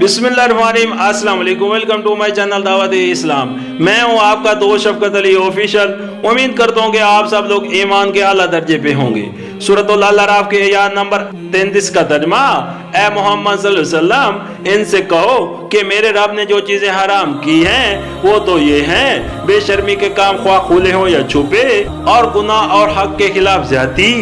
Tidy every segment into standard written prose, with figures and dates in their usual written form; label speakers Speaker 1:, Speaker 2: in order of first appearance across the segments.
Speaker 1: बिस्मिल्लाहिर्रहमानिर्रहीम, अस्सलाम वालेकुम। वेलकम टू माय चैनल दावत इस्लाम। मैं हूं आपका दोस्त शफकत अली ऑफिशियल। उम्मीद करता हूं कि आप सब लोग ईमान के आला दर्जे पे होंगे। सूरतुल अल-अराफ के आयत नंबर 33 का तर्जुमा, ए मोहम्मद सल्लल्लाहु अलैहि वसल्लम इनसे कहो कि मेरे रब ने जो चीजें हराम की हैं वो तो ये हैं बेशर्मी के काम, ख्वाह खुले हो या छुपे, और गुनाह और हक के खिलाफ ज्यादती,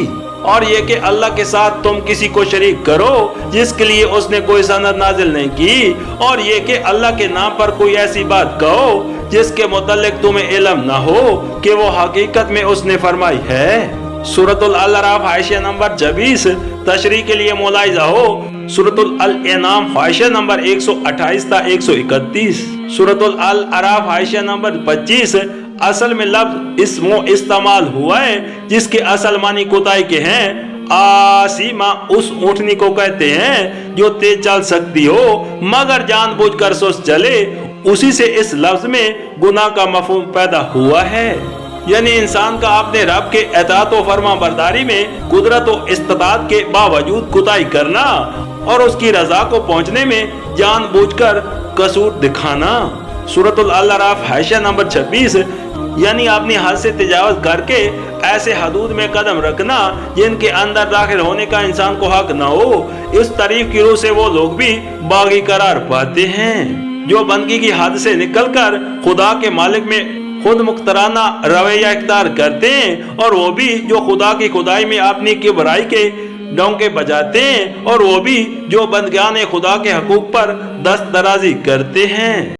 Speaker 1: और ये कि अल्लाह के साथ तुम किसी को शरीक करो जिसके लिए उसने कोई सनद नाजिल नहीं की, और ये कि अल्लाह के नाम पर कोई ऐसी बात कहो जिसके मुतल्लिक तुम्हें इल्म ना हो कि वो हकीकत में उसने फरमाई है। सूरतुल अल-अराफ हाशिया नंबर 26 तशरीह के लिए मुलाहिजा हो सूरतुल अल-इनाम हाशिया नंबर 128 था 131। सूरतुल अल-अराफ हाशिया नंबर 25 असल में लफ्ज इसमो इस्तेमाल हुआ है जिसके असल मानी कुताई के हैं। आसीमा उस ऊँटनी को कहते हैं जो तेज चल सकती हो मगर जानबूझकर सुस्त चले, उसी से इस लफ्ज में गुनाह का मफहूम पैदा हुआ है। यानी इंसान का अपने रब के एताअत व फरमा बरदारी में कुदरत व इस्तिताअत के बावजूद कुताई करना और उसकी रजा को पहुँचने में जानबूझकर कसूर दिखाना। सूरतुल अल-अराफ हाशिया नंबर 26 यानी अपनी हद से तजावज करके ऐसे हदूद में कदम रखना जिनके अंदर दाखिल होने का इंसान को हक न हो। इस तारीफ की रूह से वो लोग भी बागी करार पाते हैं जो बंदगी की हद से निकलकर खुदा के मालिक में खुद मुख्तराना रवैया इख्तियार करते हैं, और वो भी जो खुदा की खुदाई में अपनी किबराई के डोंके बजाते हैं, और वो भी जो बंदगाने खुदा के हकूक पर दस्तदराजी करते हैं।